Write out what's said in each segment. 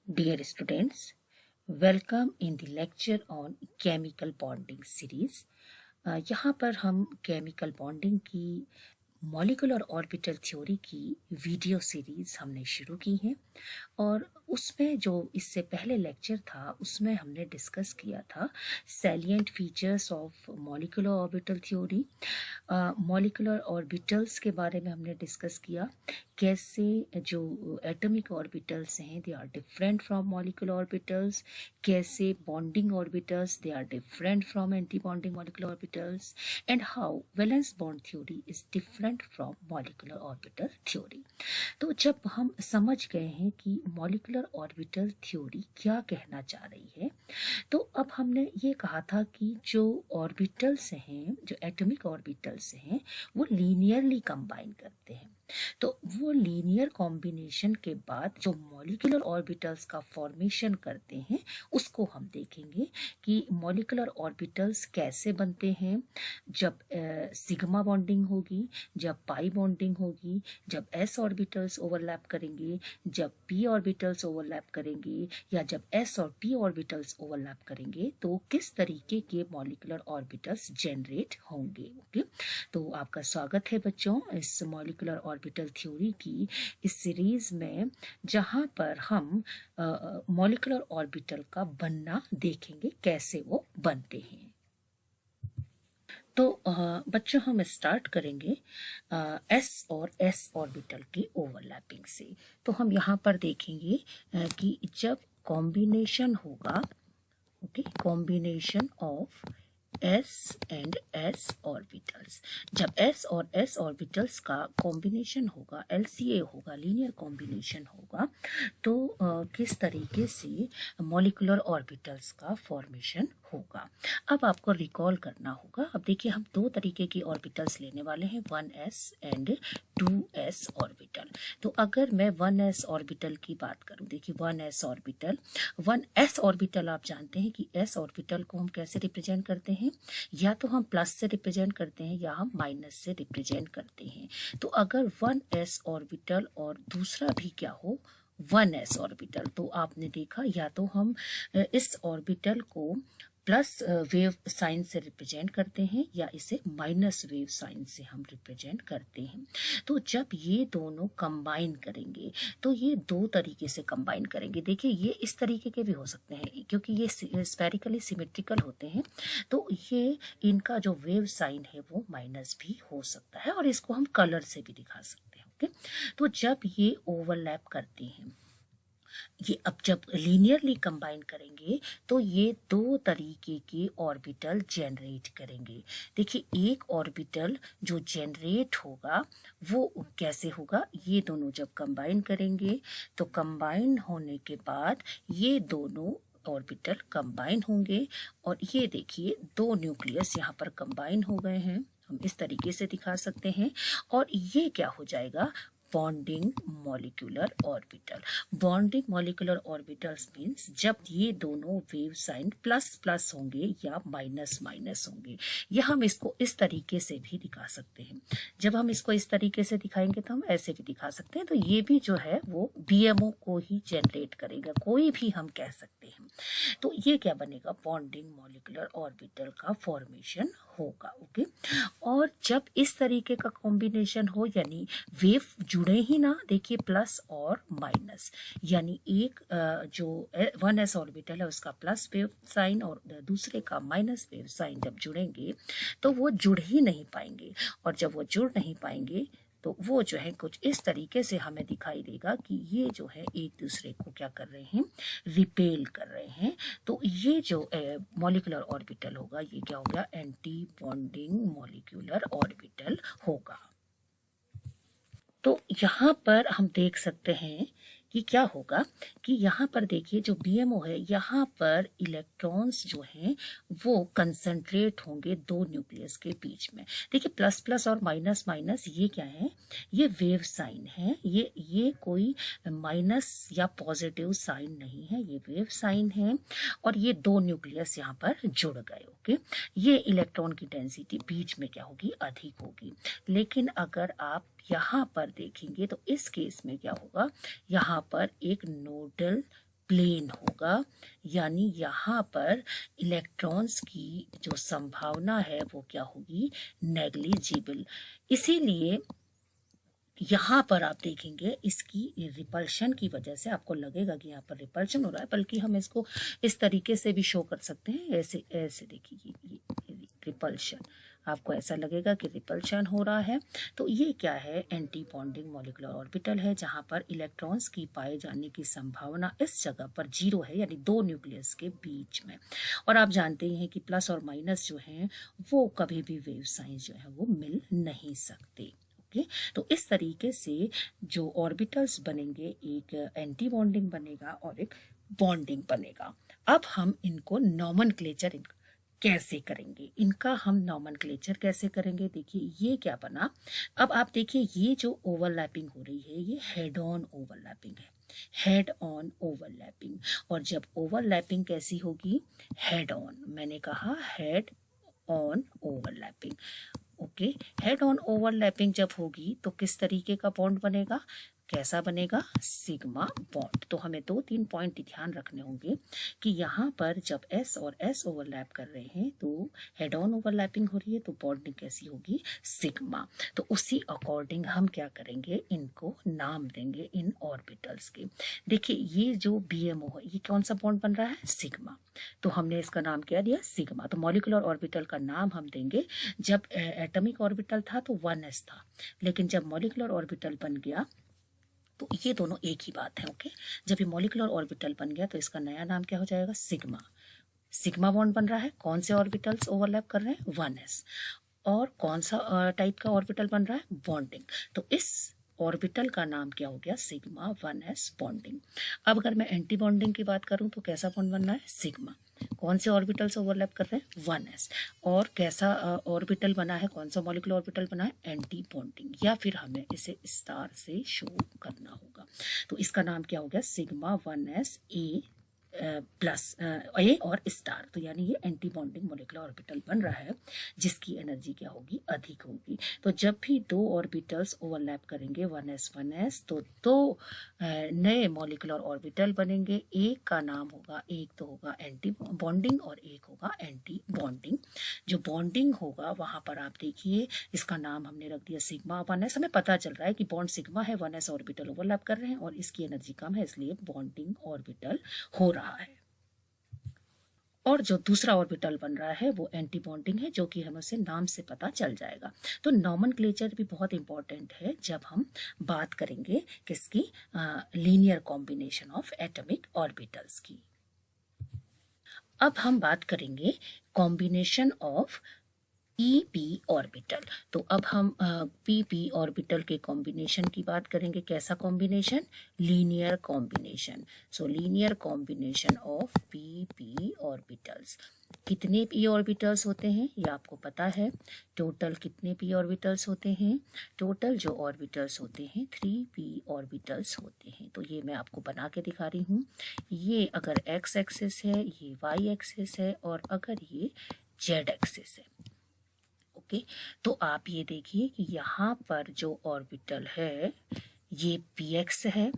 Dear students, welcome in the lecture on chemical bonding series. यहाँ पर हम chemical bonding की मॉलिक्यूलर ऑर्बिटल थ्योरी की वीडियो सीरीज हमने शुरू की है और उसमें जो इससे पहले लेक्चर था उसमें हमने डिस्कस किया था salient features of molecular orbital theory. Molecular orbitals के बारे में हमने डिस्कस किया, कैसे जो एटॉमिक ऑर्बिटल्स हैं they are different from molecular orbitals, कैसे bonding orbitals they are different from anti bonding molecular orbitals, and how valence bond theory is different from molecular orbital theory. तो जब हम समझ गए हैं कि मॉलिक्यूलर ऑर्बिटल थ्योरी क्या कहना चाह रही है, तो अब हमने ये कहा था कि जो ऑर्बिटल्स हैं, जो एटॉमिक ऑर्बिटल्स हैं, वो लीनियरली कंबाइन करते हैं। तो वो लीनियर कॉम्बिनेशन के बाद जो मॉलिक्यूलर ऑर्बिटल्स का फॉर्मेशन करते हैं उसको हम देखेंगे कि मॉलिक्यूलर ऑर्बिटल्स कैसे बनते हैं। जब सिग्मा बॉन्डिंग होगी, जब पाई बॉन्डिंग होगी, जब s ऑर्बिटल्स ओवरलैप करेंगे, जब p ऑर्बिटल्स ओवरलैप करेंगे, या जब s और p ऑर्बिटल्स ओवरलैप करेंगे, तो किस तरीके के मॉलिक्यूलर ऑर्बिटल्स जनरेट होंगे। ओके, तो आपका स्वागत है बच्चों इस मॉलिक्यूलर ऑर्बिटल थ्योरी की इस सीरीज में, जहां पर हम मॉलिक्यूलर ऑर्बिटल का बनना देखेंगे, कैसे वो बनते हैं। तो बच्चों हम स्टार्ट करेंगे s और s ऑर्बिटल की ओवरलैपिंग से। तो हम यहाँ पर देखेंगे कि जब कॉम्बिनेशन होगा, okay, combination of s and s orbitals, जब s और s ऑर्बिटल्स का कॉम्बिनेशन होगा, LCA होगा, लीनियर कॉम्बिनेशन होगा, तो किस तरीके से मॉलिक्यूलर ऑर्बिटल्स का फॉर्मेशन होगा। अब आपको रिकॉल करना होगा। अब देखिए, हम दो तरीके की ऑर्बिटल्स लेने वाले हैं, 1s एंड 2s ऑर्बिटल। तो अगर मैं 1s ऑर्बिटल की बात करूं, देखिए 1s ऑर्बिटल, 1s ऑर्बिटल आप जानते हैं कि s ऑर्बिटल को हम कैसे रिप्रेजेंट करते हैं, या तो हम प्लस से रिप्रेजेंट करते हैं या हम माइनस से रिप्रेजेंट करते हैं। तो अगर 1s ऑर्बिटल और दूसरा भी क्या हो, 1s ऑर्बिटल, तो आपने देखा या तो हम इस ऑर्बिटल को प्लस वेव साइन से रिप्रेजेंट करते हैं या इसे माइनस वेव साइन से हम रिप्रेजेंट करते हैं। तो जब ये दोनों कंबाइन करेंगे, तो ये दो तरीके से कंबाइन करेंगे। देखिए, ये इस तरीके के भी हो सकते हैं क्योंकि ये स्फेरिकली सिमेट्रिकल होते हैं, तो ये इनका जो वेव साइन है वो माइनस भी हो सकता है, और इसको हम कलर से भी दिखा सकते हैं। ओके, तो जब ये ओवरलैप करते हैं, ये अब जब लीनियरली कंबाइन करेंगे, तो ये दो तरीके के ऑर्बिटल जनरेट करेंगे। देखिए, एक ऑर्बिटल जो जनरेट होगा वो कैसे होगा, ये दोनों जब कंबाइन करेंगे, तो कंबाइन होने के बाद ये दोनों ऑर्बिटल कंबाइन होंगे, और ये देखिए दो न्यूक्लियस यहाँ पर कंबाइन हो गए हैं, हम इस तरीके से दिखा सकते हैं। और ये क्या हो जाएगा, bonding molecular orbital. Bonding molecular orbitals means जब ये दोनों वेव साइन प्लस प्लस होंगे या माइनस माइनस होंगे, या हम इसको इस तरीके से भी दिखा सकते हैं। जब हम इसको इस तरीके से दिखाएंगे तो हम ऐसे भी दिखा सकते हैं। तो ये भी जो है वो BMO को ही जनरेट करेगा, कोई भी हम कह सकते हैं। तो ये क्या बनेगा, बॉन्डिंग मॉलिक्यूलर ऑर्बिटल का फॉर्मेशन होगा। ओके, और जब इस तरीके का कॉम्बिनेशन हो, यानी वेव जुड़े ही ना, देखिए प्लस और माइनस, यानी एक जो 1s ऑर्बिटल है उसका प्लस वेव साइन और दूसरे का माइनस वेव साइन जब जुड़ेंगे तो वो जुड़ ही नहीं पाएंगे, और जब वो जुड़ नहीं पाएंगे तो वो जो है कुछ इस तरीके से हमें दिखाई देगा कि ये जो है एक दूसरे को क्या कर रहे हैं, रिपेल कर रहे हैं। तो ये जो मॉलिक्यूलर ऑर्बिटल होगा, ये क्या हो गया, एंटी बॉन्डिंग मॉलिक्यूलर ऑर्बिटल होगा। तो यहाँ पर हम देख सकते हैं कि क्या होगा, कि यहाँ पर देखिए जो BMO है, यहाँ पर इलेक्ट्रॉन्स जो हैं वो कंसंट्रेट होंगे दो न्यूक्लियस के बीच में। देखिए प्लस प्लस और माइनस माइनस, ये क्या है, ये वेव साइन है, ये कोई माइनस या पॉजिटिव साइन नहीं है, ये वेव साइन है, और ये दो न्यूक्लियस यहाँ पर जुड़ गए। ओके, ये इलेक्ट्रॉन की डेंसिटी बीच में क्या होगी, अधिक होगी। लेकिन अगर आप यहाँ पर देखेंगे तो इस केस में क्या होगा, यहाँ पर एक नोडल प्लेन होगा, यानी यहाँ पर इलेक्ट्रॉन्स की जो संभावना है वो क्या होगी, नेग्लिजिबल। इसीलिए यहाँ पर आप देखेंगे इसकी रिपल्शन की वजह से आपको लगेगा कि यहाँ पर रिपल्शन हो रहा है, बल्कि हम इसको इस तरीके से भी शो कर सकते हैं, ऐसे ऐसे देखिए ये रिपल्शन, आपको ऐसा लगेगा कि रिपल्शन हो रहा है। तो ये क्या है, एंटी बॉन्डिंग मॉलिक्यूलर ऑर्बिटल है, जहाँ पर इलेक्ट्रॉन्स की पाए जाने की संभावना इस जगह पर 0 है, यानी दो न्यूक्लियस के बीच में। और आप जानते ही हैं कि प्लस और माइनस जो हैं वो कभी भी वेव साइंस जो है वो मिल नहीं सकते। तो इस तरीके से जो ऑर्बिटल्स बनेंगे, एक एंटी बॉन्डिंग बनेगा और एक बॉन्डिंग बनेगा। अब हम इनको नॉमेनक्लेचर कैसे करेंगे, इनका हम नॉमेनक्लेचर कैसे करेंगे, देखिए ये क्या बना। अब आप देखिए ये जो ओवरलैपिंग हो रही है ये हेड ऑन ओवरलैपिंग है, हेड ऑन ओवरलैपिंग। और जब ओवरलैपिंग कैसी होगी, हेड ऑन, मैंने कहा head on overlapping. Okay, head on overlapping जब होगी तो किस तरीके का बॉन्ड बनेगा, कैसा बनेगा, सिग्मा बॉन्ड। तो हमें 2-3 पॉइंट ध्यान रखने होंगे कि यहाँ पर जब S और S ओवरलैप कर रहे हैं तो हेड ऑन ओवरलैपिंग हो रही है, तो बॉन्डिंग कैसी होगी, सिग्मा। तो उसी अकॉर्डिंग हम क्या करेंगे, इनको नाम देंगे इन ऑर्बिटल्स के। देखिए ये जो BMO है ये कौन सा बॉन्ड बन रहा है, सिग्मा, तो हमने इसका नाम क्या दिया, सिग्मा। तो मॉलिक्यूलर ऑर्बिटल का नाम हम देंगे, जब एटॉमिक ऑर्बिटल था तो 1s था, लेकिन जब मॉलिक्यूलर ऑर्बिटल बन गया तो ये दोनों एक ही बात है। ओके, जब ये मॉलिक्यूलर ऑर्बिटल बन गया तो इसका नया नाम क्या हो जाएगा, सिग्मा। सिग्मा बॉन्ड बन रहा है, कौन से ऑर्बिटल्स ओवरलैप कर रहे हैं, 1s। और कौन सा टाइप का ऑर्बिटल बन रहा है, बॉन्डिंग। तो इस ऑर्बिटल का नाम क्या हो गया, सिग्मा 1s बॉन्डिंग। अब अगर मैं एंटी बॉन्डिंग की बात करूं तो कैसा बॉन्ड बन रहा है, सिग्मा। कौन से ऑर्बिटल्स ओवरलैप कर रहे हैं, 1s। और कैसा ऑर्बिटल बना है, कौन सा मॉलिक्यूलर ऑर्बिटल बना है, एंटी बॉन्डिंग, या फिर हमें इसे स्टार से शो करना होगा। तो इसका नाम क्या हो गया, सिग्मा 1s ए प्लस ए और स्टार। तो यानी ये एंटी बॉन्डिंग मॉलिक्यूलर ऑर्बिटल बन रहा है जिसकी एनर्जी क्या होगी, अधिक होगी। तो जब भी दो ऑर्बिटल्स ओवरलैप करेंगे 1s तो दो नए मॉलिक्यूलर ऑर्बिटल बनेंगे। एक का नाम होगा, एक तो होगा एंटी बॉन्डिंग और एक होगा एंटी बॉन्डिंग। जो बॉन्डिंग होगा वहां पर आप देखिए इसका नाम हमने रख दिया सिग्मा 1s। हमें पता चल रहा है कि बॉन्ड सिग्मा है, 1s ऑर्बिटल ओवरलैप कर रहे हैं और इसकी एनर्जी कम है, इसलिए बॉन्डिंग ऑर्बिटल हो रहा है। और जो दूसरा ऑर्बिटल बन रहा है वो एंटी बॉन्डिंग है, जो कि हमें उसे नाम से पता चल जाएगा। तो नॉमेनक्लेचर भी बहुत इंपॉर्टेंट है जब हम बात करेंगे किसकी, linear combination of atomic orbitals की। अब हम बात करेंगे कॉम्बिनेशन ऑफ PP ऑर्बिटल। तो अब हम PP ऑर्बिटल के कॉम्बिनेशन की बात करेंगे। कैसा combination, linear combination. So linear combination of PP orbitals. कितने p ऑर्बिटल्स होते हैं ये आपको पता है, टोटल कितने p ऑर्बिटल्स होते हैं, टोटल जो ऑर्बिटल्स होते हैं 3p ऑर्बिटल्स होते हैं। तो ये मैं आपको बना के दिखा रही हूँ। ये अगर x एक्सिस है, ये y एक्सिस है, और अगर ये z एक्सिस है। ओके, तो आप ये देखिए कि यहाँ पर जो ऑर्बिटल है ये px है,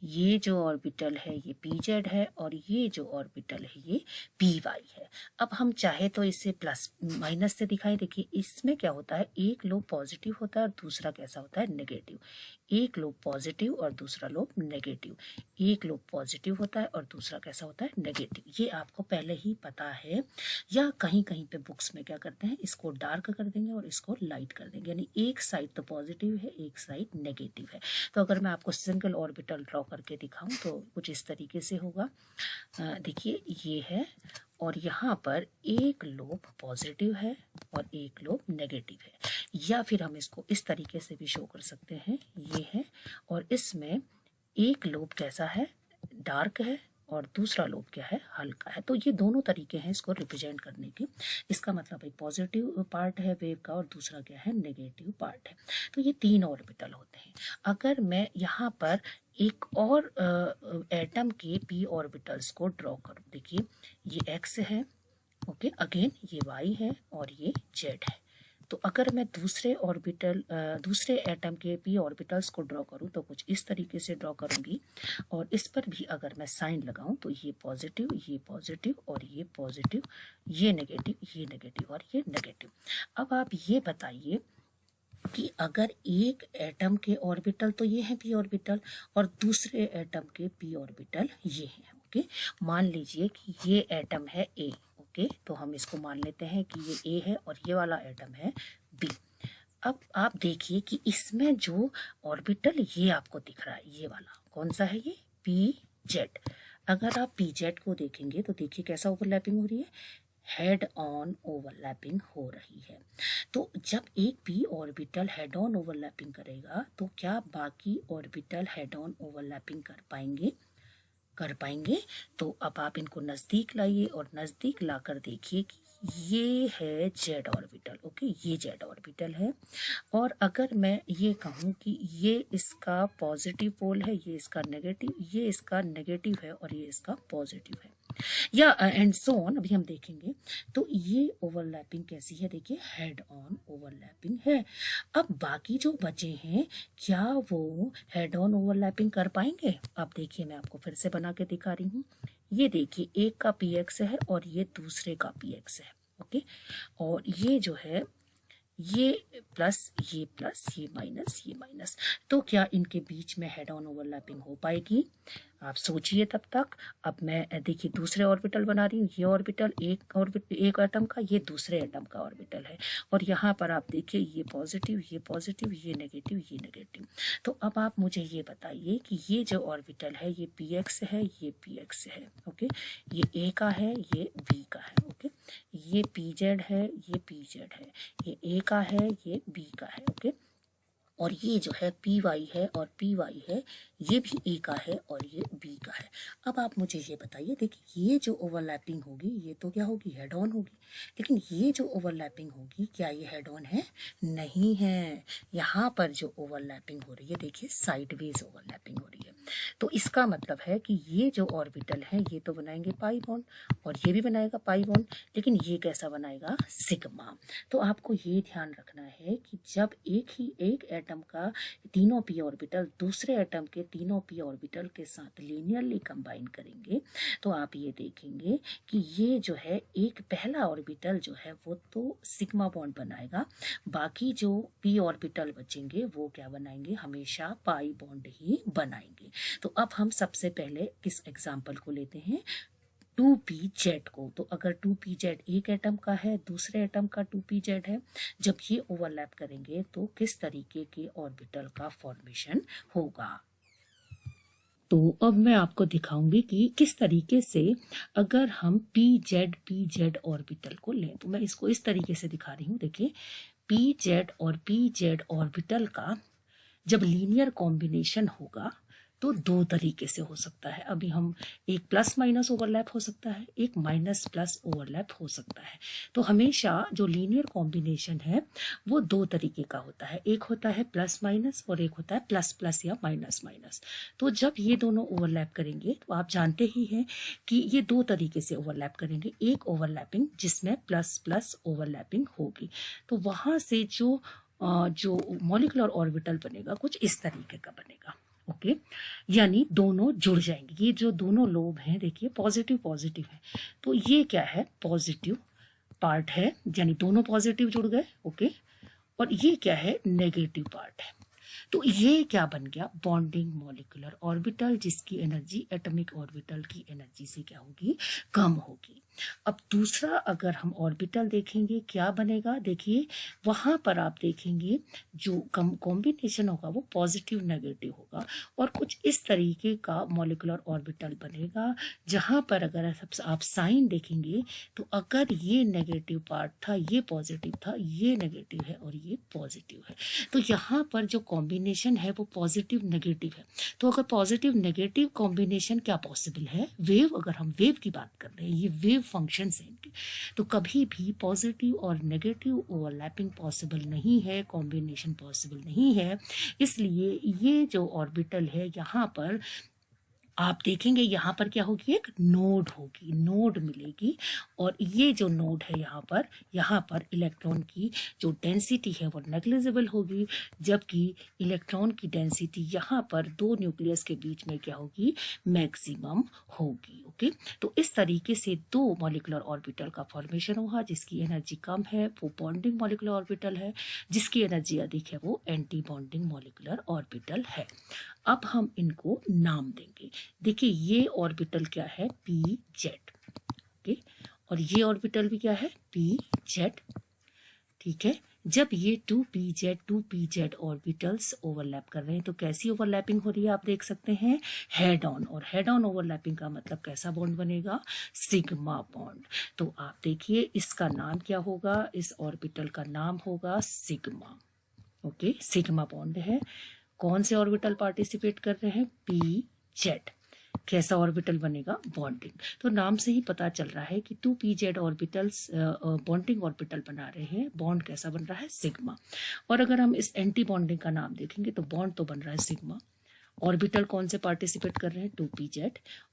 ये जो ऑर्बिटल है ये pz है, और ये जो ऑर्बिटल है ये py है। अब हम चाहे तो इसे प्लस माइनस से दिखाई। देखिए इसमें क्या होता है, एक लोब पॉजिटिव होता है और दूसरा कैसा होता है, नेगेटिव। एक लोब पॉजिटिव और दूसरा लोब नेगेटिव। एक लोब पॉजिटिव होता है और दूसरा कैसा होता है, नेगेटिव। ये आपको पहले ही पता है, या कहीं कहीं पे बुक्स में क्या करते हैं, इसको डार्क कर देंगे और इसको लाइट कर देंगे, यानी एक साइड तो पॉजिटिव है, एक साइड नेगेटिव है। तो अगर मैं आपको सिंगल ऑर्बिटल ड्रॉ करके दिखाऊं तो कुछ इस तरीके से होगा। देखिए ये है, और यहाँ पर एक लोब पॉजिटिव है और एक लोब नेगेटिव है। या फिर हम इसको इस तरीके से भी शो कर सकते हैं, ये है, और इसमें एक लोब कैसा है, डार्क है, और दूसरा लोब क्या है, हल्का है। तो ये दोनों तरीके हैं इसको रिप्रेजेंट करने के। इसका मतलब एक पॉजिटिव पार्ट है वेव का और दूसरा क्या है, नेगेटिव पार्ट है। तो ये 3 ऑर्बिटल होते हैं। अगर मैं यहाँ पर एक और एटम के p ऑर्बिटल्स को ड्रॉ करूँ, देखिए ये x है, ओके, अगेन ये y है और ये z है। तो अगर मैं दूसरे एटम के p ऑर्बिटल्स को ड्रॉ करूं तो कुछ इस तरीके से ड्रॉ करूंगी, और इस पर भी अगर मैं साइन लगाऊं तो ये पॉजिटिव और ये पॉजिटिव, ये नेगेटिव और ये नेगेटिव। अब आप ये बताइए कि अगर एक एटम के ऑर्बिटल तो ये है p ऑर्बिटल और दूसरे एटम के p ऑर्बिटल ये हैं, ओके। मान लीजिए कि ये एटम है A, ओके, तो हम इसको मान लेते हैं कि ये A है और ये वाला एटम है B। अब आप देखिए कि इसमें जो ऑर्बिटल ये आपको दिख रहा है, ये वाला कौन सा है, ये PZ। अगर आप PZ को देखेंगे तो देखिए कैसा ओवरलैपिंग हो रही है, हेड ऑन ओवरलैपिंग हो रही है। तो जब एक p orbital head on overlapping करेगा तो क्या बाकी ऑर्बिटल हेड ऑन ओवरलैपिंग कर पाएंगे? तो अब आप इनको नज़दीक लाइए और नज़दीक लाकर देखिए कि ये है z ऑर्बिटल, ओके, ये z ऑर्बिटल है। और अगर मैं ये कहूँ कि ये इसका पॉजिटिव पोल है, ये इसका नेगेटिव, ये इसका नेगेटिव है और ये इसका पॉजिटिव है, या एंड सो ऑन, अभी हम देखेंगे। तो ये ओवरलैपिंग कैसी है, देखिए हेड ऑन ओवरलैपिंग है। अब बाकी जो बचे हैं क्या वो हेड ऑन ओवरलैपिंग कर पाएंगे? अब देखिए मैं आपको फिर से बना के दिखा रही हूँ। ये देखिए एक का px है और ये दूसरे का px है, ओके, और ये जो है ये प्लस ये माइनस, तो क्या इनके बीच में हेड ऑन ओवरलैपिंग हो पाएगी? आप सोचिए तब तक। अब मैं देखिए दूसरे ऑर्बिटल बना रही हूँ, ये ऑर्बिटल एक एटम का, ये दूसरे एटम का ऑर्बिटल है, और यहाँ पर आप देखिए ये पॉजिटिव, ये नेगेटिव। तो अब आप मुझे ये बताइए कि ये जो ऑर्बिटल है ये px है, ये px है, ओके, ये a का है, ये b का है, ओके, ये pz है, ये pz है, ये a का है, ये b का है, ओके, और ये जो है py है और py है, ये भी a का है और ये b का है। अब आप मुझे ये बताइए, देखिए ये जो ओवरलैपिंग होगी ये तो क्या होगी, हेड ऑन होगी, लेकिन ये जो ओवरलैपिंग होगी क्या ये हेड ऑन है? नहीं है। यहाँ पर जो ओवरलैपिंग हो रही है देखिए साइडवेज ओवरलैपिंग हो रही है। तो इसका मतलब है कि ये जो ऑर्बिटल है ये तो बनाएंगे पाई बॉन्ड और ये भी बनाएगा पाई बॉन्ड, लेकिन ये कैसा बनाएगा, सिग्मा। तो आपको ये ध्यान रखना है कि जब एक एटम का तीनों p ऑर्बिटल दूसरे एटम के तीनों p ऑर्बिटल के साथ लीनियरली कंबाइन करेंगे तो आप ये देखेंगे कि ये जो है एक पहला ऑर्बिटल जो है वो तो सिग्मा बॉन्ड बनाएगा, बाकी जो p ऑर्बिटल बचेंगे वो क्या बनाएंगे, हमेशा पाई बॉन्ड ही बनाएंगे। तो अब हम सबसे पहले किस एग्जाम्पल को लेते हैं, 2pz को। तो अगर 2pz एक एटम का है, दूसरे एटम का 2pz है, जब ये ओवरलैप करेंगे तो किस तरीके के ऑर्बिटल का फॉर्मेशन होगा। तो अब मैं आपको दिखाऊंगी कि किस तरीके से अगर हम pz ऑर्बिटल को लें, तो मैं इसको इस तरीके से दिखा रही हूँ। देखिए pz और pz ऑर्बिटल का जब लीनियर कॉम्बिनेशन होगा तो दो तरीके से हो सकता है। अभी हम एक प्लस माइनस ओवरलैप हो सकता है, एक माइनस प्लस ओवरलैप हो सकता है। तो हमेशा जो लीनियर कॉम्बिनेशन है वो दो तरीके का होता है, एक होता है प्लस माइनस और एक होता है प्लस प्लस या माइनस माइनस। तो जब ये दोनों ओवरलैप करेंगे तो आप जानते ही हैं कि ये दो तरीके से ओवरलैप करेंगे। एक ओवरलैपिंग जिसमें प्लस प्लस ओवरलैपिंग होगी, तो वहाँ से जो मॉलिक्यूलर ऑर्बिटल बनेगा कुछ इस तरीके का बनेगा, ओके, यानी दोनों जुड़ जाएंगे। ये जो दोनों लोब हैं देखिए पॉजिटिव है, तो ये क्या है, पॉजिटिव पार्ट है, यानी दोनों पॉजिटिव जुड़ गए, ओके, और ये क्या है, नेगेटिव पार्ट है। तो ये क्या बन गया, बॉन्डिंग मॉलिक्यूलर ऑर्बिटल, जिसकी एनर्जी एटॉमिक ऑर्बिटल की एनर्जी से क्या होगी, कम होगी। अब दूसरा अगर हम ऑर्बिटल देखेंगे क्या बनेगा, देखिए वहां पर आप देखेंगे जो कॉम्बिनेशन होगा वो पॉजिटिव नेगेटिव होगा, और कुछ इस तरीके का मॉलिक्यूलर ऑर्बिटल बनेगा जहां पर अगर आप साइन देखेंगे तो अगर ये नेगेटिव पार्ट था ये पॉजिटिव था, ये नेगेटिव है और ये पॉजिटिव है, तो यहाँ पर जो कॉम्बिनेशन है वो पॉजिटिव नेगेटिव है। तो अगर पॉजिटिव नेगेटिव कॉम्बिनेशन क्या पॉसिबल है, वेव, अगर हम वेव की बात कर रहे हैं, ये वेव फंक्शन है इनके, तो कभी भी पॉजिटिव और नेगेटिव ओवरलैपिंग पॉसिबल नहीं है, कॉम्बिनेशन पॉसिबल नहीं है। इसलिए ये जो ऑर्बिटल है यहाँ पर आप देखेंगे यहाँ पर क्या होगी, एक नोड होगी, नोड मिलेगी, और ये जो नोड है यहाँ पर इलेक्ट्रॉन की जो डेंसिटी है वो नेग्लिजिबल होगी, जबकि इलेक्ट्रॉन की डेंसिटी यहाँ पर दो न्यूक्लियस के बीच में क्या होगी, मैक्सिमम होगी। ओके, तो इस तरीके से दो मॉलिक्यूलर ऑर्बिटल का फॉर्मेशन हुआ। जिसकी एनर्जी कम है वो बॉन्डिंग मॉलिक्यूलर ऑर्बिटल है, जिसकी एनर्जी अधिक है वो एंटी बॉन्डिंग मॉलिक्यूलर ऑर्बिटल है। अब हम इनको नाम देंगे। देखिए ये ऑर्बिटल क्या है, पी जेड। ओके, और ये ऑर्बिटल भी क्या है, पी जेड। ठीक है, जब ये 2p z ऑर्बिटल्स ओवरलैप कर रहे हैं तो कैसी ओवरलैपिंग हो रही है आप देख सकते हैं, हेड ऑन। और हेड ऑन ओवरलैपिंग का मतलब कैसा बॉन्ड बनेगा, सिग्मा बॉन्ड। तो आप देखिए इसका नाम क्या होगा, इस ऑर्बिटल का नाम होगा सिग्मा। ओके, सिग्मा बॉन्ड है। कौन से ऑर्बिटल पार्टिसिपेट कर रहे हैं, पी जेड। कैसा ऑर्बिटल बनेगा, बॉन्डिंग। तो नाम से ही पता चल रहा है कि 2p z orbitals bonding orbital बना रहे हैं। बॉन्ड कैसा बन रहा है, सिग्मा। और अगर हम इस एंटी बॉन्डिंग का नाम देखेंगे तो बॉन्ड तो बन रहा है सिग्मा, ऑर्बिटल कौन से पार्टिसिपेट कर रहे हैं, 2p z,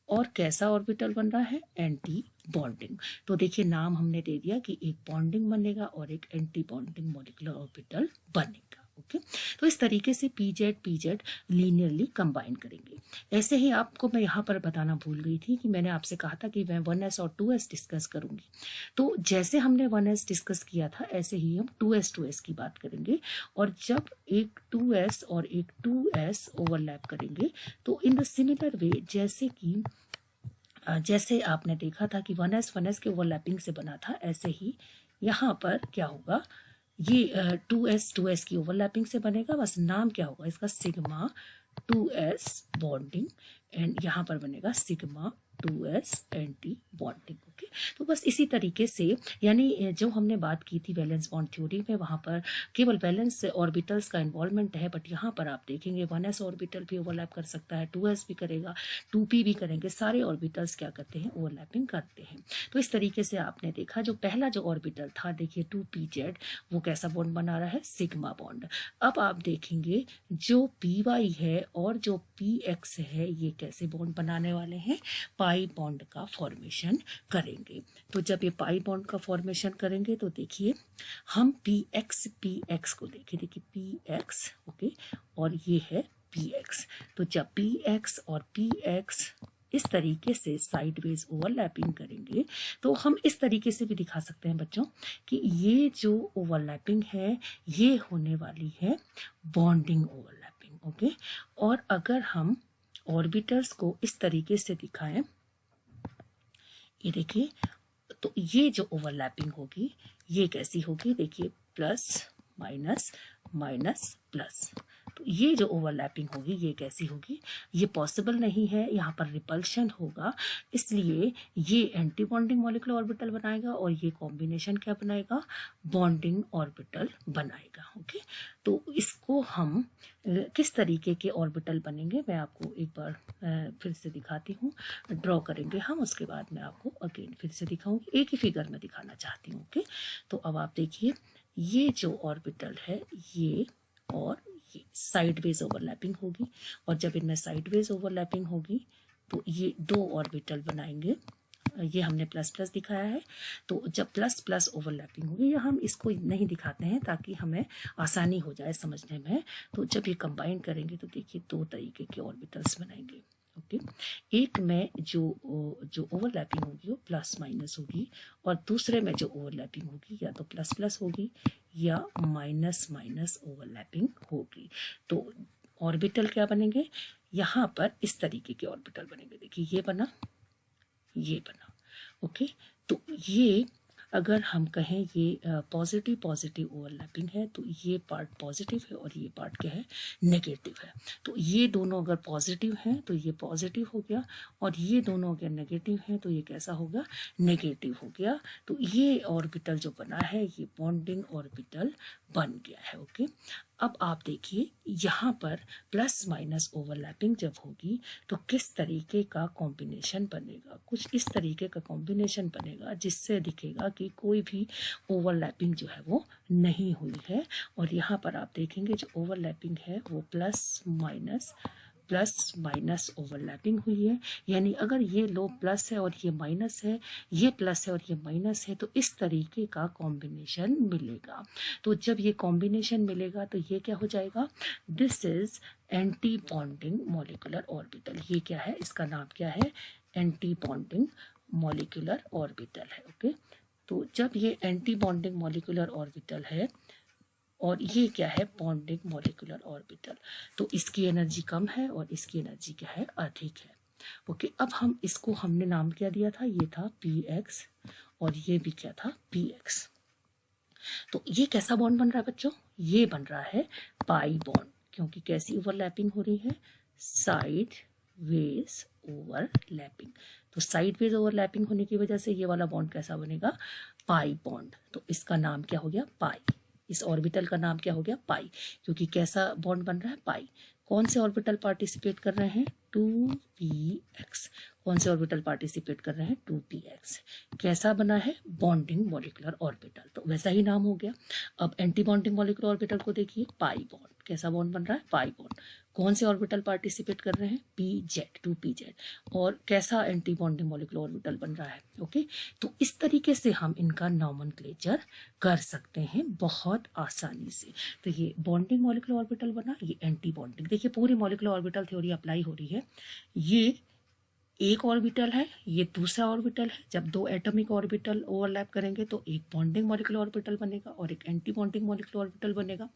और कैसा ऑर्बिटल बन रहा है, एंटी बॉन्डिंग। तो देखिए नाम हमने दे दिया कि एक बॉन्डिंग बनेगा और एक एंटी बॉन्डिंग मॉलिक्यूलर ऑर्बिटल बनेगा। ओके, तो इस तरीके से पी जेड लीनियरली कंबाइन करेंगे। ऐसे ही आपको मैं यहाँ पर बताना भूल गई थी कि मैंने आपसे कहा था कि मैं 1s और 2s डिस्कस करूंगी। तो जैसे हमने 1s डिस्कस किया था ऐसे ही हम 2s की बात करेंगे। और जब एक 2s और एक 2s ओवरलैप करेंगे तो इन द सिमिलर वे, जैसे आपने देखा था कि 1s के ओवरलैपिंग से बना था, ऐसे ही यहाँ पर क्या होगा, ये 2s की ओवरलैपिंग से बनेगा। बस नाम क्या होगा इसका, सिग्मा 2s बॉन्डिंग, एंड यहाँ पर बनेगा sigma 2s anti bonding. Okay, तो बस इसी तरीके से, यानी जो हमने बात की थी वैलेंस बॉन्ड थ्योरी में, वहाँ पर केवल वैलेंस ऑर्बिटल्स का इन्वॉल्वमेंट है, बट यहाँ पर आप देखेंगे 1s ऑर्बिटल भी ओवरलैप कर सकता है, 2s भी करेगा, 2p भी करेंगे, सारे ऑर्बिटल्स क्या करते हैं, ओवरलैपिंग करते हैं। तो इस तरीके से आपने देखा जो पहला जो ऑर्बिटल था, देखिए 2p z, वो कैसा बॉन्ड बना रहा है, सिग्मा बॉन्ड। अब आप देखेंगे जो py है और जो px है ये कैसे बॉन्ड बनाने वाले हैं, पाई बॉन्ड का फॉर्मेशन करेंगे। तो जब ये पाई बॉन्ड का फॉर्मेशन करेंगे तो देखिए हम px को देखिए px, ओके, और ये है px। तो जब px और px इस तरीके से साइडवेज ओवरलैपिंग करेंगे तो हम इस तरीके से भी दिखा सकते हैं बच्चों कि ये जो ओवरलैपिंग है ये होने वाली है बॉन्डिंग ओवरलैपिंग। ओके, और अगर हम ऑर्बिटल्स को इस तरीके से दिखाएं, ये देखिए, तो ये जो ओवरलैपिंग होगी ये कैसी होगी, देखिए प्लस माइनस माइनस प्लस। तो ये जो ओवरलैपिंग होगी ये कैसी होगी, ये पॉसिबल नहीं है, यहाँ पर रिपल्शन होगा, इसलिए ये एंटी बॉन्डिंग मॉलिक्यूलर ऑर्बिटल बनाएगा और ये कॉम्बिनेशन क्या बनाएगा, बॉन्डिंग ऑर्बिटल बनाएगा। ओके, तो इसको हम किस तरीके के ऑर्बिटल बनेंगे मैं आपको एक बार फिर से दिखाती हूँ, ड्रॉ करेंगे हम, उसके बाद मैं आपको अगेन फिर से दिखाऊंगी, एक ही फिगर में दिखाना चाहती हूँ। ओके, तो अब आप देखिए ये जो ऑर्बिटल है ये और ये साइडवेज ओवरलैपिंग होगी, और जब इनमें साइडवेज ओवरलैपिंग होगी तो ये दो ऑर्बिटल बनाएंगे। ये हमने प्लस प्लस दिखाया है, तो जब प्लस प्लस ओवरलैपिंग होगी, या हम इसको नहीं दिखाते हैं ताकि हमें आसानी हो जाए समझने में, तो जब ये कंबाइन करेंगे तो देखिए दो तरीके के ऑर्बिटल्स बनाएंगे। ओके, एक में जो ओवरलैपिंग होगी वो प्लस माइनस होगी, और दूसरे में जो ओवरलैपिंग होगी या तो प्लस प्लस होगी या माइनस माइनस ओवरलैपिंग होगी। तो ऑर्बिटल क्या बनेंगे, यहाँ पर इस तरीके के ऑर्बिटल बनेंगे। देखिए ये बना, ये बना। ओके, तो ये अगर हम कहें ये पॉजिटिव पॉजिटिव ओवरलैपिंग है तो ये पार्ट पॉजिटिव है और ये पार्ट क्या है, नेगेटिव है। तो ये दोनों अगर पॉजिटिव हैं तो ये पॉजिटिव हो गया, और ये दोनों अगर नेगेटिव हैं तो ये कैसा होगा, नेगेटिव हो गया। तो ये ऑर्बिटल जो बना है ये बॉन्डिंग ऑर्बिटल बन गया है। ओके, अब आप देखिए यहाँ पर प्लस माइनस ओवरलैपिंग जब होगी तो किस तरीके का कॉम्बिनेशन बनेगा, कुछ इस तरीके का कॉम्बिनेशन बनेगा जिससे दिखेगा कि कोई भी ओवरलैपिंग जो है वो नहीं हुई है। और यहाँ पर आप देखेंगे जो ओवरलैपिंग है वो plus minus plus minus overlapping हुई है, यानी अगर ये लो प्लस है और ये माइनस है, ये प्लस है और ये माइनस है, तो इस तरीके का कॉम्बिनेशन मिलेगा। तो जब ये कॉम्बिनेशन मिलेगा तो ये क्या हो जाएगा, this is anti bonding molecular orbital. ये क्या है, इसका नाम क्या है, एंटी बॉन्डिंग मॉलिक्यूलर ऑर्बिटल है। ओके, तो जब ये एंटी बॉन्डिंग मॉलिक्यूलर ऑर्बिटल है और ये क्या है, बॉन्डिंग मॉलिक्यूलर ऑर्बिटल, तो इसकी एनर्जी कम है और इसकी एनर्जी क्या है, अधिक है। ओके, अब हम इसको, हमने नाम क्या दिया था, ये था px और ये भी क्या था, px। तो ये कैसा बॉन्ड बन रहा है बच्चों, ये बन रहा है पाई बॉन्ड, क्योंकि कैसी ओवरलैपिंग हो रही है, साइड वेज ओवरलैपिंग। तो साइड वेज ओवरलैपिंग होने की वजह से ये वाला बॉन्ड कैसा बनेगा, पाई बॉन्ड। तो इसका नाम क्या हो गया, पाई। इस ऑर्बिटल का नाम क्या हो गया, पाई, क्योंकि कैसा बॉन्ड बन रहा है, पाई। कौन से ऑर्बिटल पार्टिसिपेट कर रहे हैं, 2px। कौन से ऑर्बिटल पार्टिसिपेट कर रहे हैं, 2px। कैसा बना है, बॉन्डिंग मॉलिक्यूलर ऑर्बिटल, तो वैसा ही नाम हो गया। अब एंटी बॉन्डिंग मॉलिक्यूलर ऑर्बिटल को देखिए, पाई बॉन्ड, कैसा बॉन्ड बन रहा है, पाई बॉन्ड। कौन से ऑर्बिटल पार्टिसिपेट कर रहे हैं, pz, 2pz। और कैसा एंटी बॉन्डिंग मॉलिक्यूलर ऑर्बिटल बन रहा है। ओके, तो इस तरीके से हम इनका नॉमेनक्लेचर कर सकते हैं बहुत आसानी से। तो ये बॉन्डिंग मॉलिक्यूलर ऑर्बिटल बना, ये एंटी बॉन्डिंग। देखिए पूरी मॉलिक्यूलर ऑर्बिटल थ्योरी अप्लाई हो रही है। ये एक ऑर्बिटल है, ये दूसरा ऑर्बिटल है। जब दो एटॉमिक ऑर्बिटल ओवरलैप करेंगे तो एक बॉन्डिंग मॉलिक्यूलर ऑर्बिटल बनेगा और एक एंटी बॉन्डिंग मॉलिक्यूलर ऑर्बिटल बनेगा।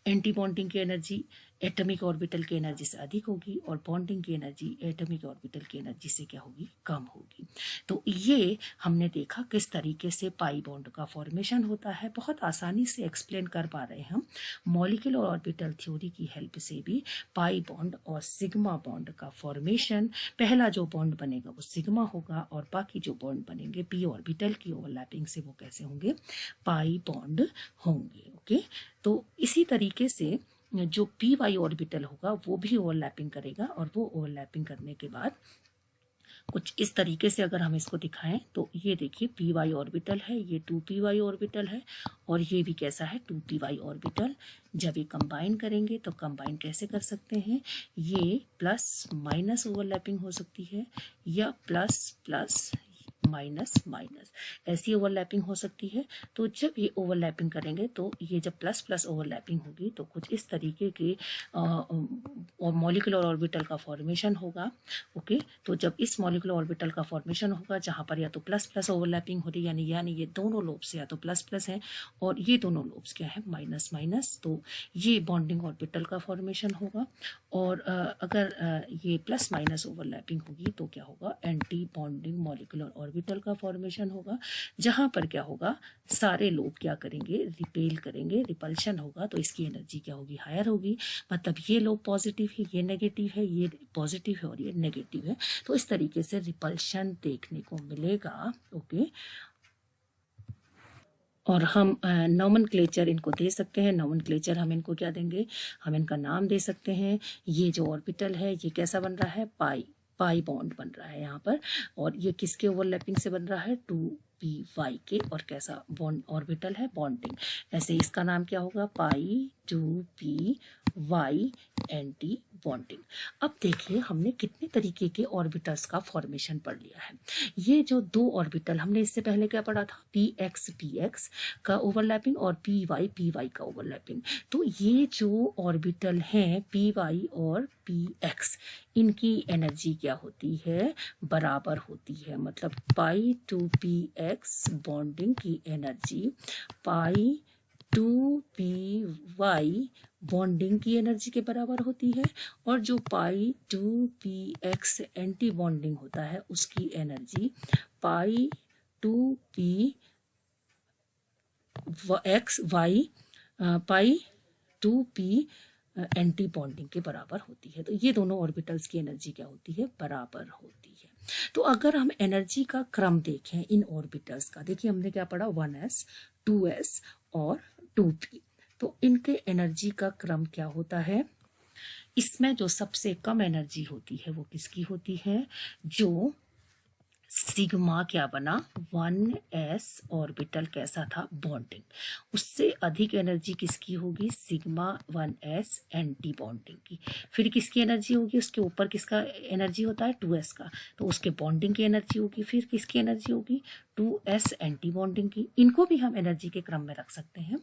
एंटी बॉन्डिंग की एनर्जी एटॉमिक ऑर्बिटल की एनर्जी से अधिक होगी और बॉन्डिंग की एनर्जी एटॉमिक ऑर्बिटल की एनर्जी से क्या होगी, कम होगी। तो ये हमने देखा किस तरीके से पाई बॉन्ड का फॉर्मेशन होता है, बहुत आसानी से एक्सप्लेन कर पा रहे हैं हम मॉलिक्यूलर ऑर्बिटल थ्योरी की हेल्प से भी। पाई बॉन्ड और सिग्मा बॉन्ड का फॉर्मेशन, पहला जो बॉन्ड बनेगा वो सिग्मा होगा और बाकी जो बॉन्ड बनेंगे पी ऑर्बिटल की ओवरलैपिंग से वो कैसे होंगे, पाई बॉन्ड होंगे। ओके, तो इसी तरीके से जो पी वाई ऑर्बिटल होगा वो भी ओवरलैपिंग करेगा और वो ओवरलैपिंग करने के बाद कुछ इस तरीके से अगर हम इसको दिखाएं तो ये देखिए पी वाई ऑर्बिटल है, ये 2py ऑर्बिटल है और ये भी कैसा है, 2py ऑर्बिटल। जब ये कंबाइन करेंगे तो कंबाइन कैसे कर सकते हैं, ये प्लस माइनस ओवरलैपिंग हो सकती है या प्लस प्लस माइनस माइनस, ऐसी ओवरलैपिंग हो सकती है। तो जब ये ओवरलैपिंग करेंगे तो ये जब प्लस प्लस ओवरलैपिंग होगी तो कुछ इस तरीके के और मॉलिक्यूलर ऑर्बिटल का फॉर्मेशन होगा। ओके, तो जब इस मॉलिक्यूलर ऑर्बिटल का फॉर्मेशन होगा जहाँ पर या तो प्लस प्लस ओवरलैपिंग हो रही है, यानी ये दोनों लोब्स या तो प्लस प्लस है और ये दोनों लोब्स क्या है, माइनस माइनस, तो ये बॉन्डिंग ऑर्बिटल का फॉर्मेशन होगा। और अगर ये प्लस माइनस ओवरलैपिंग होगी तो क्या होगा, एंटी बॉन्डिंग मॉलिक्यूलर ऑर्बिटल का फॉर्मेशन होगा, जहां पर क्या होगा, सारे लोग क्या करेंगे, रिपेल करेंगे, रिपल्शन होगा, तो इसकी एनर्जी क्या होगी, हायर होगी। मतलब ये लोग पॉजिटिव है, ये नेगेटिव है, ये पॉजिटिव है और ये नेगेटिव है, तो इस तरीके से रिपल्शन देखने को मिलेगा। ओके, और हम नॉमेनक्लेचर इनको दे सकते हैं। नॉमेनक्लेचर हम इनको क्या देंगे, हम इनका नाम दे सकते हैं। ये जो ऑर्बिटल है ये कैसा बन रहा है, पाई, पाई बॉन्ड बन रहा है यहाँ पर, और ये किसके ओवरलैपिंग से बन रहा है, 2py के, और कैसा बॉन्ड ऑर्बिटल है, बॉन्डिंग। ऐसे इसका नाम क्या होगा, पाई 2py एंटी बॉन्डिंग। अब देखिए हमने कितने तरीके के ऑर्बिटल्स का फॉर्मेशन पढ़ लिया है। ये जो दो ऑर्बिटल हमने इससे पहले क्या पढ़ा था, px का ओवरलैपिंग और py का ओवरलैपिंग। तो ये जो ऑर्बिटल हैं py और px, इनकी एनर्जी क्या होती है, बराबर होती है। मतलब पाई 2px बॉन्डिंग की एनर्जी पाई 2py बॉन्डिंग की एनर्जी के बराबर होती है, और जो पाई 2px एंटी बॉन्डिंग होता है उसकी एनर्जी पाई 2pxy पाई 2p एंटी बॉन्डिंग के बराबर होती है। तो ये दोनों ऑर्बिटल्स की एनर्जी क्या होती है, बराबर होती है। तो अगर हम एनर्जी का क्रम देखें इन ऑर्बिटल्स का, देखिए हमने क्या पढ़ा, 1s 2s और 2p, तो इनके एनर्जी का क्रम क्या होता है। इसमें जो सबसे कम एनर्जी होती है वो किसकी होती है, जो सिग्मा क्या बना, 1s ऑर्बिटल कैसा था, बॉन्डिंग। उससे अधिक एनर्जी किसकी होगी, सिग्मा 1s एंटी बॉन्डिंग की। फिर किसकी एनर्जी होगी, उसके ऊपर किसका एनर्जी होता है, 2s का, तो उसके बॉन्डिंग की एनर्जी होगी। फिर किसकी एनर्जी होगी, 2s एंटी बॉन्डिंग की। इनको भी हम एनर्जी के क्रम में रख सकते हैं।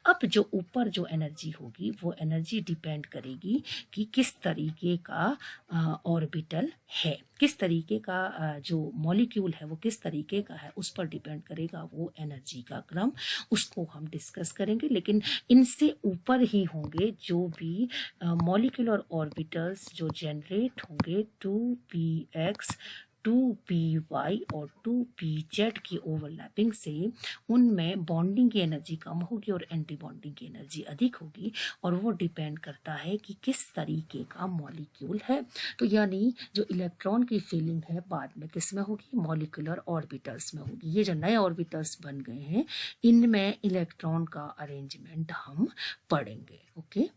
अब जो ऊपर जो एनर्जी होगी वो एनर्जी डिपेंड करेगी कि किस तरीके का ऑर्बिटल है, किस तरीके का जो मॉलिक्यूल है वो किस तरीके का है, उस पर डिपेंड करेगा वो एनर्जी का क्रम। उसको हम डिस्कस करेंगे, लेकिन इनसे ऊपर ही होंगे जो भी मॉलिक्यूलर ऑर्बिटल्स जो जनरेट होंगे 2px 2py और 2pz की ओवरलैपिंग से, उनमें बॉन्डिंग की एनर्जी कम होगी और एंटी बॉन्डिंग की एनर्जी अधिक होगी। और वो डिपेंड करता है कि किस तरीके का मॉलिक्यूल है। तो यानी जो इलेक्ट्रॉन की फीलिंग है बाद में किस में होगी, मॉलिक्यूलर ऑर्बिटल्स में होगी। ये जो नए ऑर्बिटल्स बन गए हैं इनमें इलेक्ट्रॉन का अरेंजमेंट हम पढ़ेंगे। ओके,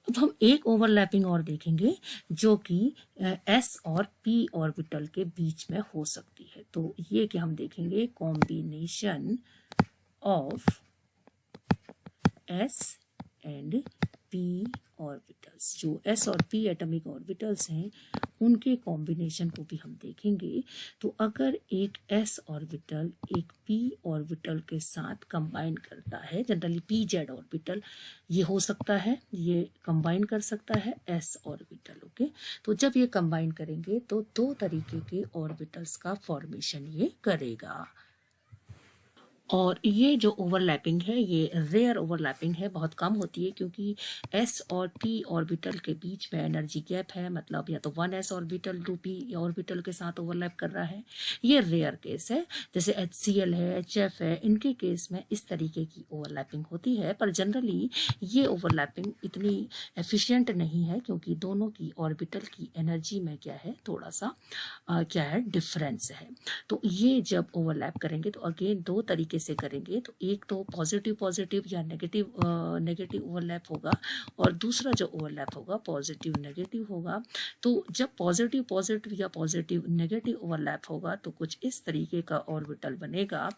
अब हम एक ओवरलैपिंग और देखेंगे जो कि s और p ऑर्बिटल के बीच में हो सकती है। तो ये कि हम देखेंगे combination of s and p orbitals. जो s और p एटॉमिक ऑर्बिटल्स हैं उनके कॉम्बिनेशन को भी हम देखेंगे। तो अगर एक s ऑर्बिटल एक p ऑर्बिटल के साथ कंबाइन करता है, जनरली pz ऑर्बिटल ये हो सकता है, ये कंबाइन कर सकता है s ऑर्बिटल। ओके, तो जब ये कंबाइन करेंगे तो दो तरीके के ऑर्बिटल्स का फॉर्मेशन ये करेगा। और ये जो ओवरलैपिंग है ये रेयर ओवरलैपिंग है, बहुत कम होती है क्योंकि s और p ऑर्बिटल के बीच में एनर्जी गैप है, मतलब या तो 1s ऑर्बिटल 2p ऑर्बिटल के साथ ओवरलैप कर रहा है। ये रेयर केस है, जैसे HCl है, HF है, इनके केस में इस तरीके की ओवरलैपिंग होती है। पर जनरली ये ओवरलैपिंग इतनी एफिशिएंट नहीं है क्योंकि दोनों की ऑर्बिटल की एनर्जी में क्या है, थोड़ा सा क्या है, डिफरेंस है। तो ये जब ओवरलैप करेंगे तो अगेन दो तरीके से करेंगे। तो एक तो पॉजिटिव पॉजिटिव या नेगेटिव नेगेटिव ओवरलैप होगा, और दूसरा जो ओवरलैप होगा पॉजिटिव नेगेटिव होगा। तो जब पॉजिटिव पॉजिटिव या पॉजिटिव नेगेटिव ओवरलैप होगा तो कुछ इस तरीके का ऑर्बिटल बनेगा।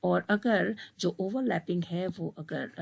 और अगर जो ओवरलैपिंग है वो अगर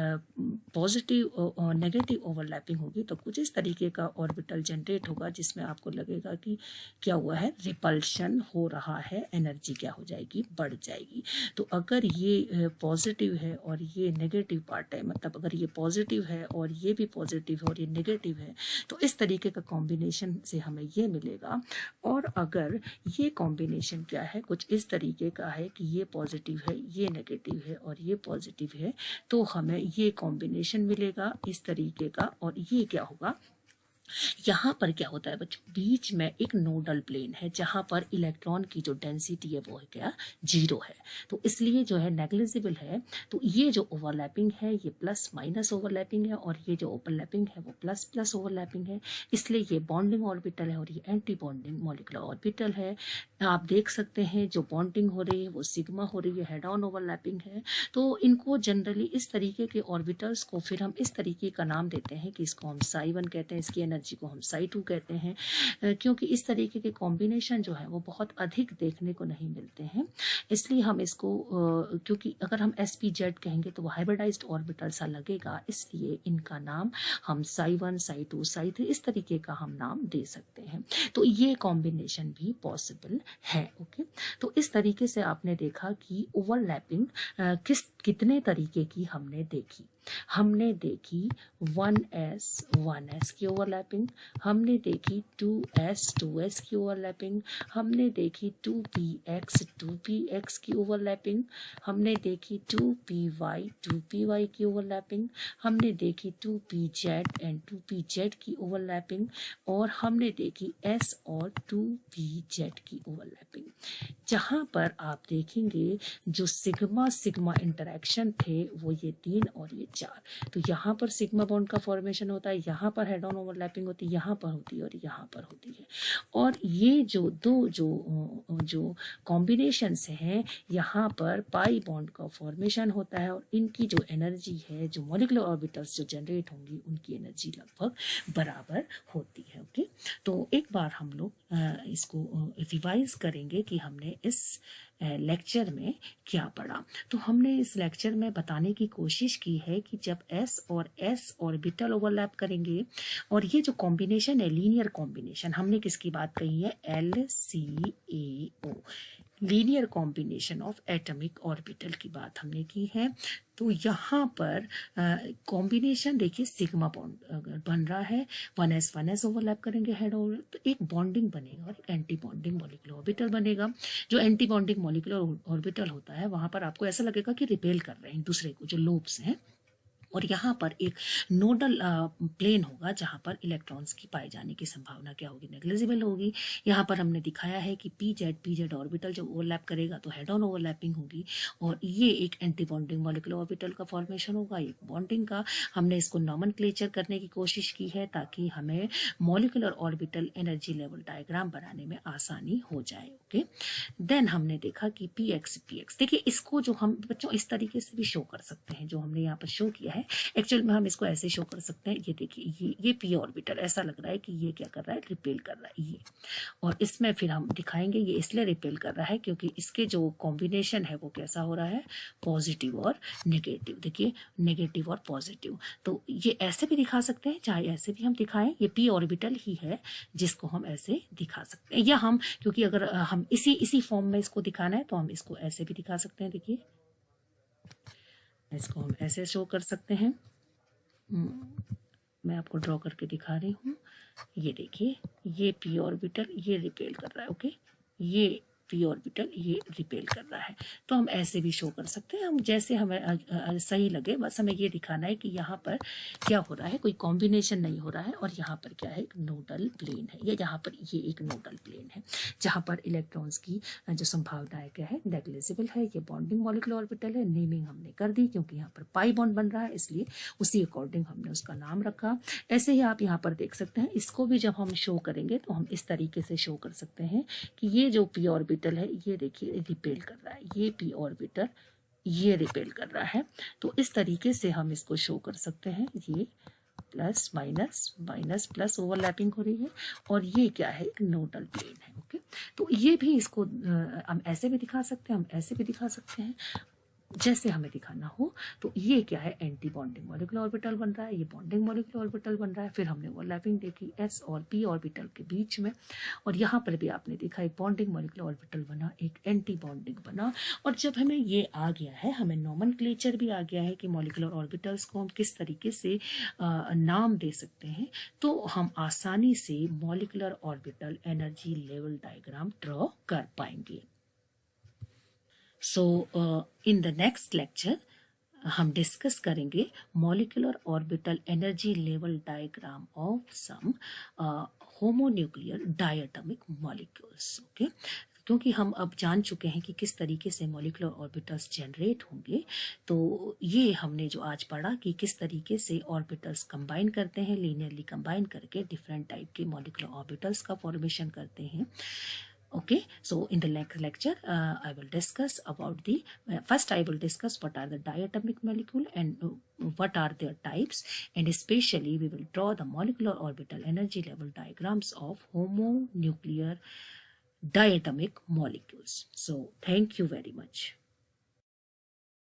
पॉजिटिव नेगेटिव ओवरलैपिंग होगी तो कुछ इस तरीके का ऑर्बिटल जनरेट होगा जिसमें आपको लगेगा कि क्या हुआ है, रिपल्शन हो रहा है, एनर्जी क्या हो जाएगी, बढ़ जाएगी। तो अगर ये पॉजिटिव है और ये नेगेटिव पार्ट है, मतलब अगर ये पॉजिटिव है और ये भी पॉजिटिव है और ये नेगेटिव है, तो इस तरीके का कॉम्बिनेशन से हमें ये मिलेगा। और अगर ये कॉम्बिनेशन क्या है, कुछ इस तरीके का है कि ये पॉजिटिव है, ये नेगेटिव है और ये पॉजिटिव है, तो हमें ये कॉम्बिनेशन मिलेगा इस तरीके का। और ये क्या होगा, यहाँ पर क्या होता है बच्चों, बीच में एक नोडल प्लेन है जहाँ पर इलेक्ट्रॉन की जो डेंसिटी है वो है क्या, 0 है। तो इसलिए जो है नेग्लिजिबल है। तो ये जो ओवरलैपिंग है ये प्लस माइनस ओवरलैपिंग है, और ये जो ओवरलैपिंग है वो प्लस प्लस ओवरलैपिंग है। इसलिए ये बॉन्डिंग ऑर्बिटल है और ये एंटी बॉन्डिंग मॉलिक्यूलर ऑर्बिटल है। आप देख सकते हैं जो बॉन्डिंग हो रही है वो सिग्मा हो रही है, हेड ऑन ओवरलैपिंग है। तो इनको जनरली इस तरीके के ऑर्बिटल्स को फिर हम इस तरीके का नाम देते हैं कि इसको हम psi1 कहते हैं, इसकी एनर्जी को हम psi2 कहते हैं, क्योंकि इस तरीके के कॉम्बिनेशन जो है वो बहुत अधिक देखने को नहीं मिलते हैं। इसलिए हम इसको क्योंकि अगर हम sp-z कहेंगे तो वो हाइब्रिडाइज्ड ऑर्बिटल सा लगेगा, इसलिए इनका नाम हम psi1 psi2 psi3 इस तरीके का हम नाम दे सकते हैं। तो ये कॉम्बिनेशन भी पॉसिबल है। ओके, तो इस तरीके से आपने देखा कि ओवरलैपिंग कितने तरीके की हमने देखी। हमने देखी 1s की ओवरलैपिंग, हमने देखी 2s की ओवरलैपिंग, हमने देखी 2px की ओवरलैपिंग, हमने देखी 2py की ओवरलैपिंग, हमने देखी 2pz एंड 2pz की ओवरलैपिंग, और हमने देखी s और 2pz की ओवरलैपिंग। जहाँ पर आप देखेंगे जो सिग्मा सिग्मा इंटरेक्शन थे वो ये 3 और ये 4। तो यहाँ पर सिग्मा बॉन्ड का फॉर्मेशन होता है, यहाँ पर हेड ऑन ओवरलैपिंग होती है, यहाँ पर होती है और यहाँ पर होती है। और ये जो दो जो कॉम्बिनेशंस हैं, यहाँ पर पाई बॉन्ड का फॉर्मेशन होता है और इनकी जो एनर्जी है, जो मॉलिक्यूलर ऑर्बिटल्स जो जनरेट होंगी, उनकी एनर्जी लगभग बराबर होती है। ओके, तो एक बार हम लोग इसको रिवाइज करेंगे कि हमने इस लेक्चर में क्या पढ़ा। तो हमने इस लेक्चर में बताने की कोशिश की है कि जब s और s ऑर्बिटल ओवरलैप करेंगे, और ये जो कॉम्बिनेशन है लीनियर कॉम्बिनेशन, हमने किसकी बात कही है, LCAO, linear combination of atomic orbital की बात हमने की है। तो यहाँ पर कॉम्बिनेशन देखिए, सिग्मा बॉन्ड बन रहा है, 1s ओवरलैप करेंगे हेड ओवर, तो एक बॉन्डिंग बनेगा और एक एंटी बॉन्डिंग मॉलिक्यूलर ऑर्बिटल बनेगा। जो एंटी बॉन्डिंग मॉलिक्यूलर ऑर्बिटल होता है, वहां पर आपको ऐसा लगेगा कि रिपेल कर रहे हैं दूसरे को, जो लोब्स हैं। और यहाँ पर एक नोडल प्लेन होगा जहाँ पर इलेक्ट्रॉन्स की पाए जाने की संभावना क्या होगी, नेग्लिजिबल होगी। यहाँ पर हमने दिखाया है कि पीजेड ऑर्बिटल जब ओवरलैप करेगा तो हेड ऑन ओवरलैपिंग होगी, और ये एक एंटी बॉन्डिंग मॉलिक्यूलर ऑर्बिटल का फॉर्मेशन होगा, एक बॉन्डिंग का। हमने इसको नॉमेनक्लेचर करने की कोशिश की है ताकि हमें molecular orbital energy level diagram बनाने में आसानी हो जाए। ओके, देन हमने देखा कि पीएक्स देखिए, इसको जो हम बच्चों इस तरीके से भी शो कर सकते हैं, जो हमने यहाँ पर शो किया है। एक्चुअल में हम इसको ऐसे शो कर सकते हैं, ये देखिए, ये पी ऑर्बिटल ऐसा लग रहा है कि ये क्या कर रहा है, रिपेल कर रहा है ये। और इसमें फिर हम दिखाएंगे ये इसलिए रिपेल कर रहा है क्योंकि इसके जो कॉम्बिनेशन है वो कैसा हो रहा है, पॉजिटिव और नेगेटिव। देखिए, नेगेटिव और पॉजिटिव, तो ये ऐसे भी दिखा सकते हैं, चाहे ऐसे भी हम दिखाएं, ये पी ऑर्बिटल ही है जिसको हम ऐसे दिखा सकते हैं। या हम, क्योंकि अगर हम इसी फॉर्म में इसको दिखाना है तो हम इसको ऐसे भी दिखा सकते हैं। देखिए, इसको हम ऐसे शो कर सकते हैं। मैं आपको ड्रॉ करके दिखा रही हूँ। ये देखिए, ये पी ऑर्बिटल ये रिपेल कर रहा है। ओके, ये पी ऑर्बिटल ये रिपेल कर रहा है, तो हम ऐसे भी शो कर सकते हैं, हम जैसे हमें सही लगे। बस हमें ये दिखाना है कि यहाँ पर क्या हो रहा है, कोई कॉम्बिनेशन नहीं हो रहा है, और यहाँ पर क्या है, एक नोडल प्लेन है, या यहाँ पर ये एक नोडल प्लेन है जहाँ पर इलेक्ट्रॉन्स की जो संभावना है क्या है, नेग्लिजिबल है। ये बॉन्डिंग मॉलिक्यूलर ऑर्बिटल है, नेमिंग हमने कर दी क्योंकि यहाँ पर पाई बॉन्ड बन रहा है, इसलिए उसी अकॉर्डिंग हमने उसका नाम रखा। ऐसे ही आप यहाँ पर देख सकते हैं, इसको भी जब हम शो करेंगे तो हम इस तरीके से शो कर सकते हैं कि ये जो पी ऑर्बिटल है, ये देखिए रिपेल कर रहा है, ये पी ऑर्बिटल ये रिपेल कर रहा है। तो इस तरीके से हम इसको शो कर सकते हैं। ये plus minus minus plus overlapping हो रही है, और ये क्या है, एक नोडल प्लेन है। ओके, तो ये भी इसको हम ऐसे भी दिखा सकते हैं, हम ऐसे भी दिखा सकते हैं, जैसे हमें दिखाना हो। तो ये क्या है, एंटी बॉन्डिंग मॉलिक्यूलर ऑर्बिटल बन रहा है, ये बॉन्डिंग मॉलिक्यूलर ऑर्बिटल बन रहा है। फिर हमने ओवरलैपिंग देखी s और p ऑर्बिटल के बीच में, और यहाँ पर भी आपने देखा एक बॉन्डिंग मॉलिक्यूलर ऑर्बिटल बना, एक एंटी बॉन्डिंग बना। और जब हमें ये आ गया है, हमें नॉमेनक्लेचर भी आ गया है कि मॉलिक्यूलर ऑर्बिटल्स को हम किस तरीके से नाम दे सकते हैं, तो हम आसानी से molecular orbital energy level diagram draw कर पाएंगे। So in the next lecture हम डिस्कस करेंगे molecular orbital energy level diagram of some homonuclear diatomic molecules. Okay, क्योंकि हम अब जान चुके हैं कि किस तरीके से मॉलिक्यूलर ऑर्बिटल्स जनरेट होंगे, तो ये हमने जो आज पढ़ा कि किस तरीके से ऑर्बिटल्स कंबाइन करते हैं, लीनियरली कंबाइन करके डिफरेंट टाइप के मॉलिक्यूलर ऑर्बिटल्स का फॉर्मेशन करते हैं। Okay, so in the next lecture I will discuss about the first I will discuss what are the diatomic molecule and what are their types, and especially we will draw the molecular orbital energy level diagrams of homonuclear diatomic molecules. So thank you very much.